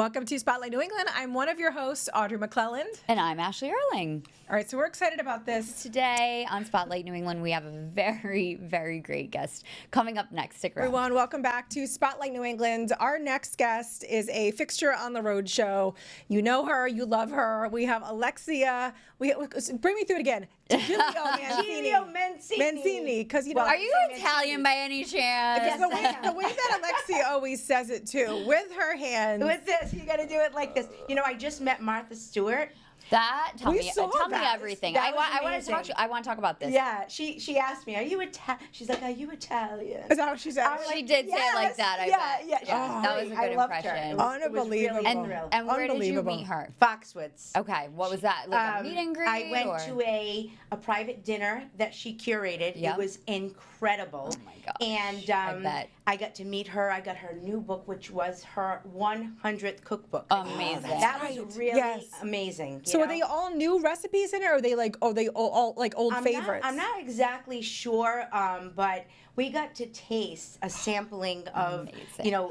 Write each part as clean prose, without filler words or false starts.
Welcome to Spotlight New England. I'm one of your hosts, Audrey McClelland. And I'm Ashley Erling. All right, so we're excited about this. Today on Spotlight New England, we have a very, very great guest coming up next. Stick around. Everyone, welcome back to Spotlight New England. Our next guest is a fixture on the road show. You know her, you love her. We have Alexia. Bring me through it again. Giglio Mancini, because you know. Are you Italian by any chance? Yes, the way that Alexia always says it too, with her hands. With this, you got to do it like this. You know, I just met Martha Stewart. Tell me that. everything. That I want to talk. I want to talk about this. Yeah, she asked me, "Are you Italian?" She's like, "Are you Italian?" Is that what she said? She did say it like that. I bet. Yeah. That was a good impression. Unbelievable. And where did you meet her? Foxwoods. Okay, what was that? Like a meet and greet? I went to a private dinner that she curated. Yep. It was incredible. Oh my gosh. And I bet. I got to meet her. I got her new book, which was her 100th cookbook. Amazing. That was really amazing. So are they all new recipes in it, or are they like, all like old favorites? I'm not exactly sure, but we got to taste a sampling of,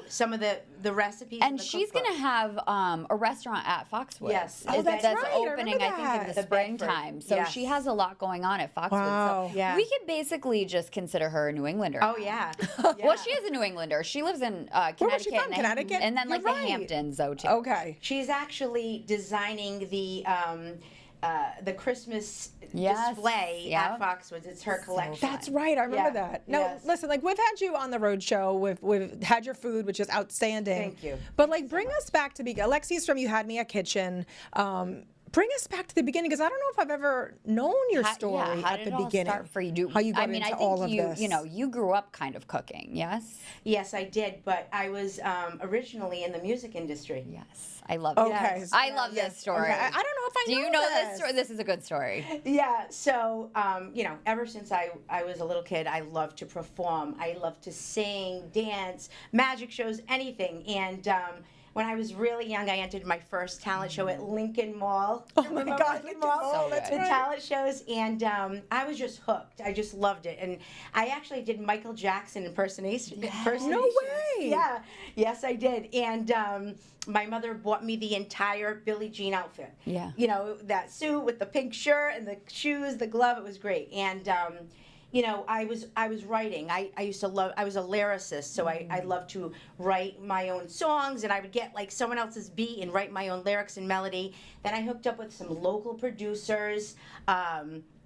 some of the recipes. And she's going to have a restaurant at Foxwoods. Yes. Oh, that's right. opening, I think, in the The springtime. So Yes. she has a lot going on at Foxwoods. Wow. So Yeah. we could basically just consider her a New Englander. Oh, yeah. Well, she is a New Englander. She lives in Connecticut. Where was she from? Connecticut? And then You're like right. the Hamptons, though, too. Okay. She's actually designing the Christmas Yes. display Yeah. at Foxwoods. It's her collection. That's right. I remember Yeah. that. Now, Yes. listen, like we've had you on the road show. We've had your food, which is outstanding. Thank you. But like, bring us back to Alexia's from You Had Me at Kitchen. Bring us back to the beginning, because I don't know if I've ever known your story how at did the it all beginning. start for you? How you got I mean, into I think all of this. you grew up kind of cooking, yes? Yes, I did, but I was originally in the music industry. Yes. I love Okay. this. I love this story. Okay. I don't know if I Do know you know this this story? This is a good story. Yeah, so, ever since I was a little kid, I loved to perform. I loved to sing, dance, magic shows, anything. And when I was really young, I entered my first talent show at Lincoln Mall. Oh my Remember God, Lincoln Lincoln Mall, So that's good. the right. talent shows, and I was just hooked. I just loved it, and I actually did Michael Jackson impersonation. No way. Yeah, yes, I did, and my mother bought me the entire Billie Jean outfit. Yeah. You know, that suit with the pink shirt and the shoes, the glove. It was great, and. I was writing. I used to love. I was a lyricist, so I loved to write my own songs, and I would get like someone else's beat and write my own lyrics and melody. Then I hooked up with some local producers.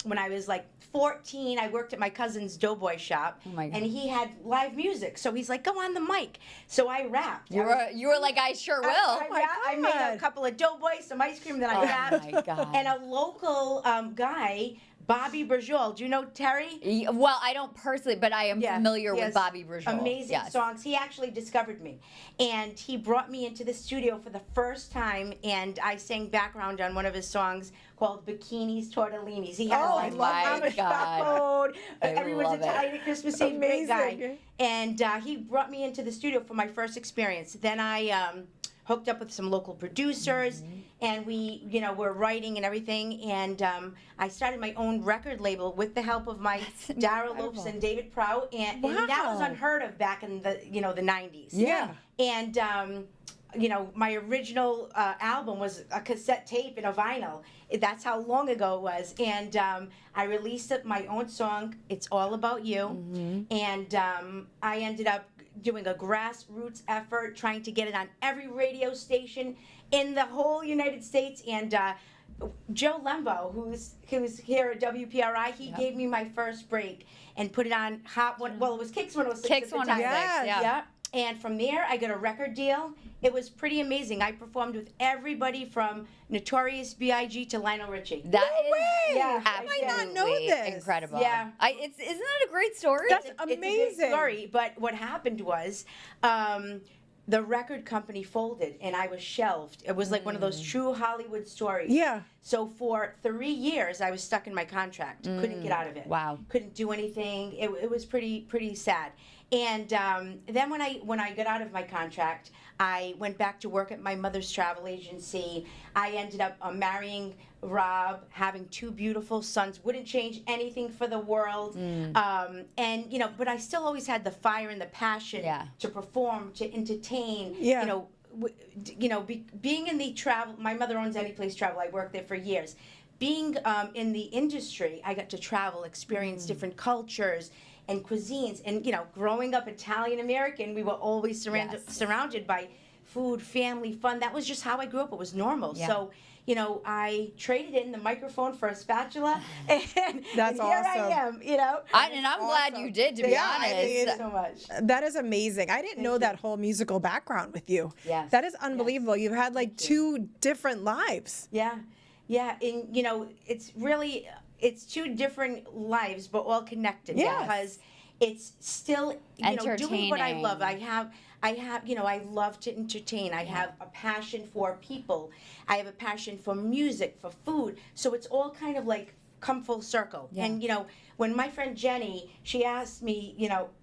When I was like 14, I worked at my cousin's doughboy shop, my God. and he had live music. So he's like, "Go on the mic." So I rapped. You were like, I sure will. I made a couple of doughboys, some ice cream, then I rapped. my God. And a local guy, Bobby Brajol. Do you know Terry? Well, I don't personally, but I am familiar he with has Bobby Brajol. Amazing Yes. songs. He actually discovered me, and he brought me into the studio for the first time, and I sang background on one of his songs called "Bikinis Tortellinis." He had I like love Amish God. mode. I Everyone's love it. Italian at Christmas Eve. Great guy. Amazing. And he brought me into the studio for my first experience. Then I hooked up with some local producers, and we, were writing and everything. And I started my own record label with the help of my Dara Lopes and David Prout, and that was Wow. unheard of back in the the 90s. Yeah. And my original album was a cassette tape and a vinyl. That's how long ago it was. And I released my own song, "It's All About You," and I ended up doing a grassroots effort, trying to get it on every radio station in the whole United States. And Joe Lembo, who's here at WPRI, he gave me my first break and put it on Hot One. Well, it was Kicks 106. Kicks at the time. 106, yeah. And from there, I got a record deal. It was pretty amazing. I performed with everybody from Notorious B.I.G. to Lionel Richie. That is way. Yeah, How did I not know absolutely this? incredible. Yeah. Isn't that a great story? That's It's a great amazing. story, but what happened was the record company folded and I was shelved. It was like one of those true Hollywood stories. Yeah. So for 3 years, I was stuck in my contract. Couldn't get out of it. Wow. Couldn't do anything. It was pretty sad. And then when I got out of my contract, I went back to work at my mother's travel agency. I ended up marrying Rob, having 2 beautiful sons. Wouldn't change anything for the world. And but I still always had the fire and the passion to perform, to entertain. Yeah. being in the travel, my mother owns Any Place Travel. I worked there for years. Being in the industry, I got to travel, experience different cultures and cuisines. And, growing up Italian American, we were always surrounded by food, family, fun. That was just how I grew up. It was normal. Yeah. So, I traded in the microphone for a spatula, and, That's and here I awesome. am, I'm glad you did, to be Yeah, I honest. mean, Thank you so much. That is amazing. I didn't know that whole musical background with you. Yes. That is unbelievable. You've had like Thank you. 2 different lives. Yeah, and it's 2 different lives, but all connected. Yes. Because it's still doing what I love. Entertaining. I love to entertain. I have a passion for people. I have a passion for music, for food. So it's all kind of like come full circle. Yeah. And when my friend Jenny, she asked me,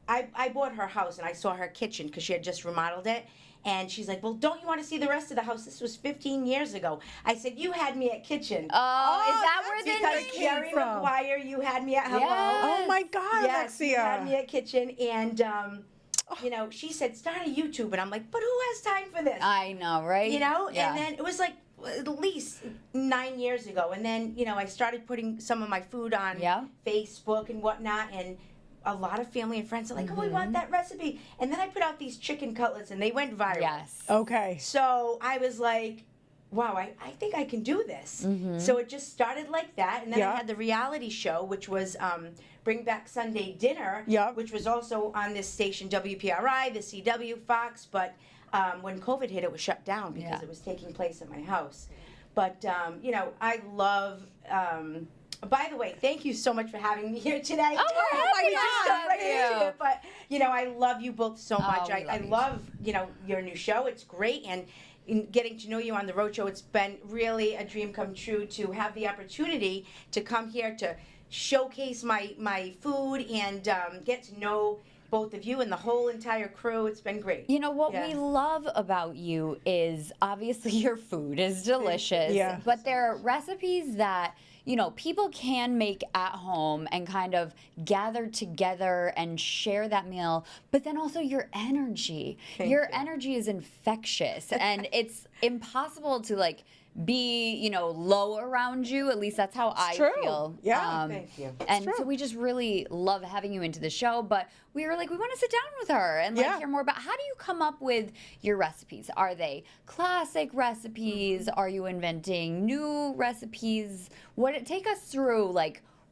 I bought her house and I saw her kitchen because she had just remodeled it. And she's like, well, don't you want to see the rest of the house? This was 15 years ago. I said, you had me at kitchen. Oh, is that where Because the came Jerry from? Maguire, you had me at hello. Yes. Oh my God, Yes, you had me Alexia. at kitchen. And, she said, start a YouTube. And I'm like, but who has time for this? I know, right? Yeah. Yeah. And then it was like at least 9 years ago. And then, I started putting some of my food on Yeah. Facebook and whatnot. And a lot of family and friends are like, oh, we want that recipe. And then I put out these chicken cutlets and they went viral. Yes. Okay. So I was like, wow, I think I can do this. So it just started like that. And then Yeah. I had the reality show, which was Bring Back Sunday Dinner, Yeah. which was also on this station, WPRI, the CW, Fox. But when COVID hit, it was shut down because Yeah. it was taking place at my house. But, I love... by the way, thank you so much for having me here today. Oh, we're happy We to just have jumped right into you. it, but I love you both so much. we I love you love your new show. It's great, and in getting to know you on the road show, it's been really a dream come true to have the opportunity to come here to showcase my food and get to know both of you and the whole entire crew. It's been great. What Yeah. we love about you is obviously your food is delicious, Yeah. but there are recipes that people can make at home and kind of gather together and share that meal, but then also your energy. Your energy is infectious and it's impossible to be, low around you. At least that's how I true. feel. Yeah. Thank you. And true. so we just really love having you into the show, but we were like, we want to sit down with her and Yeah. hear more about how do you come up with your recipes? Are they classic recipes? Are you inventing new recipes? Take us through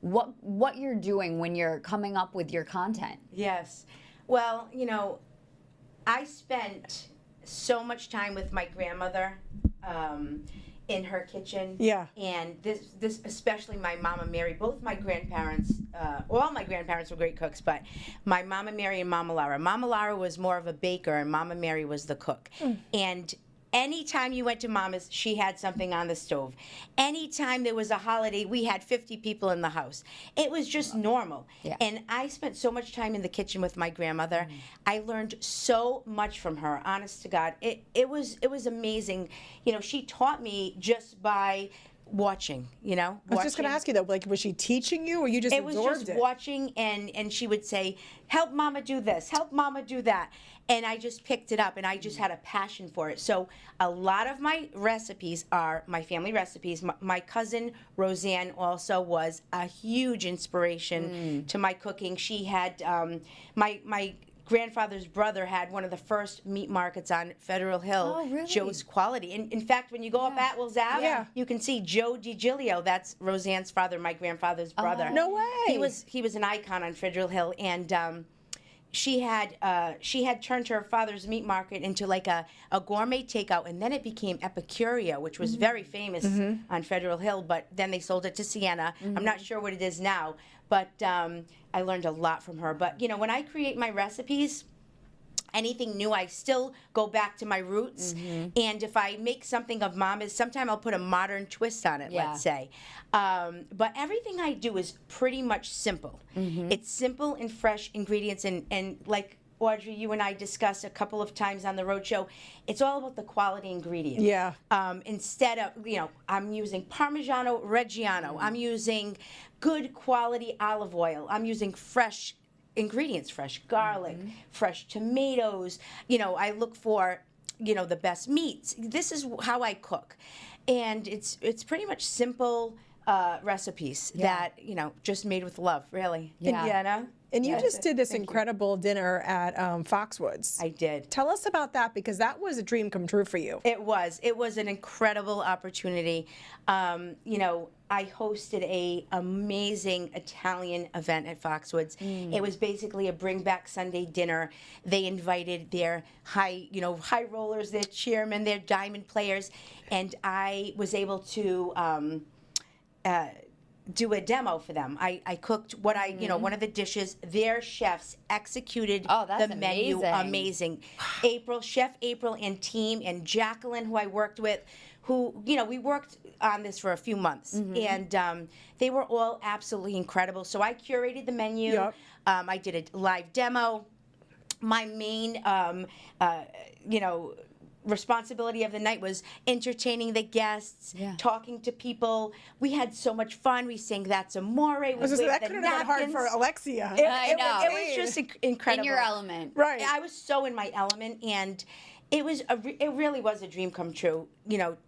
what you're doing when you're coming up with your content. Yes. Well, I spent so much time with my grandmother in her kitchen. Yeah. And this especially my Mama Mary. Both my grandparents, all my grandparents were great cooks, but my Mama Mary and Mama Lara. Mama Lara was more of a baker, and Mama Mary was the cook. And anytime you went to Mama's, she had something on the stove. Anytime there was a holiday, we had 50 people in the house. It was just normal. Yeah. And I spent so much time in the kitchen with my grandmother. I learned so much from her, honest to God. It was amazing. She taught me just by watching, I was just going to ask you though, was she teaching you or you just it was absorbed just it? watching, and she would say, help Mama do this, help Mama do that. And I just picked it up, and I just had a passion for it. So a lot of my recipes are my family recipes. My cousin Roseanne also was a huge inspiration to my cooking. She had my grandfather's brother had one of the first meat markets on Federal Hill, Oh, really? Joe's Quality. And in fact, when you go up Atwell's Ave, Yeah. you can see Joe DiGilio. That's Roseanne's father, my grandfather's brother. No way. He was an icon on Federal Hill, and she had turned her father's meat market into like a gourmet takeout, and then it became Epicurio, which was very famous on Federal Hill. But then they sold it to Sienna. I'm not sure what it is now, but I learned a lot from her. But when I create my recipes, anything new, I still go back to my roots. And if I make something of Mama's, sometimes I'll put a modern twist on it, Yeah. let's say. But everything I do is pretty much simple. It's simple and fresh ingredients. And like Audrey, you and I discussed a couple of times on the road show, it's all about the quality ingredient. Yeah. Instead of, I'm using Parmigiano Reggiano. I'm using good quality olive oil. I'm using fresh ingredients, fresh garlic, fresh tomatoes. I look for the best meats. This is how I cook, and it's pretty much simple recipes that just made with love, really. Yeah. And you just did this incredible dinner at Foxwoods. I did. Tell us about that, because that was a dream come true for you. It was an incredible opportunity. I hosted a amazing Italian event at Foxwoods. It was basically a bring back Sunday dinner. They invited their high rollers, their chairmen, their diamond players, and I was able to do a demo for them. I cooked what one of the dishes. Their chefs executed that's the menu amazing. Chef April and team, and Jacqueline, who I worked with, who we worked on this for a few months, and they were all absolutely incredible. So I curated the menu. Yep. I did a live demo. My main responsibility of the night was entertaining the guests, talking to people. We had so much fun. We sang "That's Amore." That could have been hard for Alexia. I know. It was just incredible. In your element. Right. I was so in my element, and it really was a dream come true.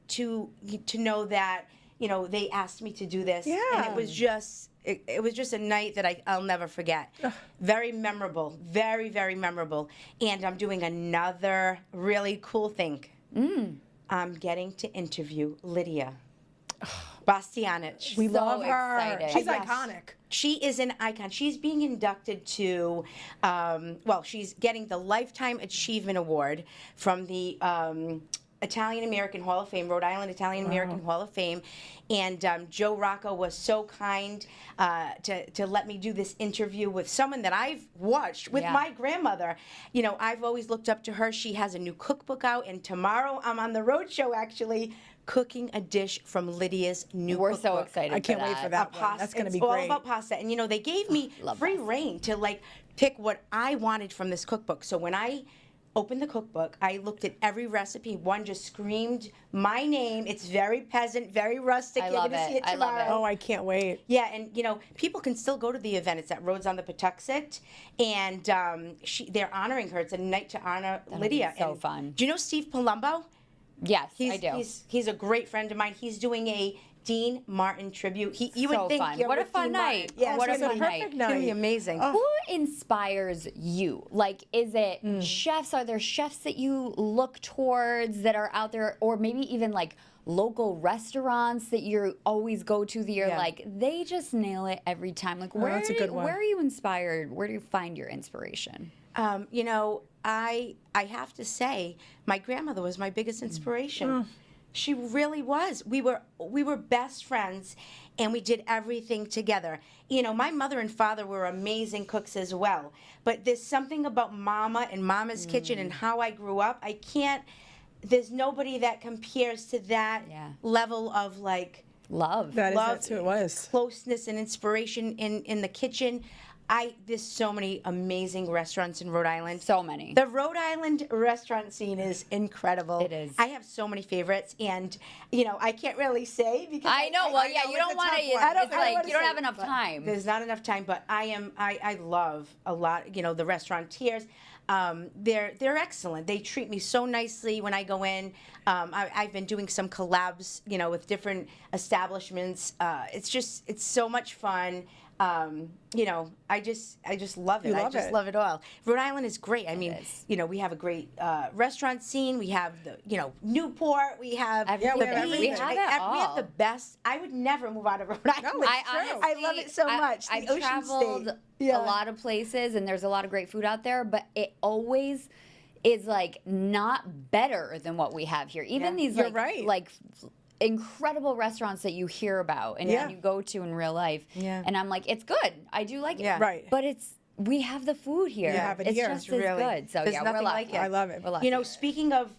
To know that they asked me to do this, and it was just. It was just a night that I'll never forget. Very memorable, very, very memorable. And I'm doing another really cool thing. I'm getting to interview Lydia Bastianich. We love her. excited. She's Yes. iconic. She is an icon. She's being inducted to, she's getting the Lifetime Achievement Award from the Italian American Hall of Fame, Rhode Island Italian American Hall of Fame. And Joe Rocco was so kind to let me do this interview with someone that I've watched with my grandmother. I've always looked up to her. She has a new cookbook out, and tomorrow I'm on the road show actually cooking a dish from Lydia's new We're cookbook. so excited. I can't wait for that one. That's going to be It's all great. about pasta. And they gave me free reign to pick what I wanted from this cookbook. So when I opened the cookbook, I looked at every recipe. One just screamed my name. It's very peasant, very rustic. I You're love gonna see it. I love it. tomorrow. Oh, I can't wait. Yeah, and people can still go to the event. It's at Rhodes on the Patuxent, and they're honoring her. It's a night to honor Lydia. so And fun. Do you know Steve Palumbo? Yes, I do. He's a great friend of mine. He's doing a Dean Martin tribute. You So would think fun. you're What a with fun Dean night. Martin. Yeah, What a it's gonna fun be night. perfect It's gonna be night. amazing. Who inspires you? Like, is it chefs? Are there chefs that you look towards that are out there, or maybe even like local restaurants that you always go to that you're like, they just nail it every time? Like, that's a good one. where are you inspired? Where do you find your inspiration? I have to say, my grandmother was my biggest inspiration. She really was. We were best friends, and we did everything together. My mother and father were amazing cooks as well. But there's something about Mama and Mama's kitchen and how I grew up. There's nobody that compares to that level of Love. That's who it was. closeness and inspiration in the kitchen. There's so many amazing restaurants in Rhode Island. So many. The Rhode Island restaurant scene is incredible. It is. I have so many favorites, and I can't really say because I know. You don't want to. It's like you don't have enough time. There's not enough time, but I love a lot. The restaurateurs. They're excellent. They treat me so nicely when I go in. I've been doing some collabs, with different establishments. It's so much fun. I just love it. love it. Love it all. Rhode Island is great. I mean, is. we have a great restaurant scene. We have the, Newport. We have Everything. the we have beach. everything. We have it We have all. the best. I would never move out of Rhode Island. No, it's I love it so much. The I've Ocean traveled State. a lot of places, and there's a lot of great food out there, but it always is not better than what we have here. Even these You're right. incredible restaurants that you hear about and you go to in real life. Yeah. And I'm like, it's good. I do like it. Yeah. Right. But we have the food here. You have it it's here. just It's as really- good. So there's yeah, nothing we're lucky. like it. I love it. We're lucky. Speaking of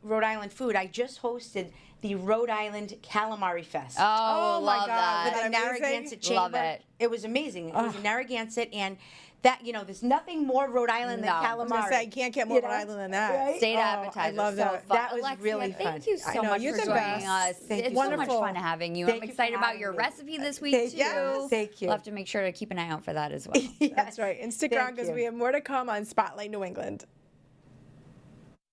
Rhode Island food, I just hosted the Rhode Island Calamari Fest. Oh, my love God. that. Was For the that amazing? Narragansett Chamber. Love it. It was amazing. It was in Narragansett, and that there's nothing more Rhode Island No. than I calamari. was I was gonna say, you can't get more Rhode know? Island than that. Right? State Oh, appetizer. I love so that. fun. That was Alexia, really thank fun. you so I know, much you're for the joining best. us. Thank It's you so much Wonderful. fun having you. Thank I'm you for excited about having your me. recipe this week Thank too. you. Yes. Thank you. We'll have to make sure to keep an eye out for that as well. That's right. And stick around Thank because you. we have more to come on Spotlight New England.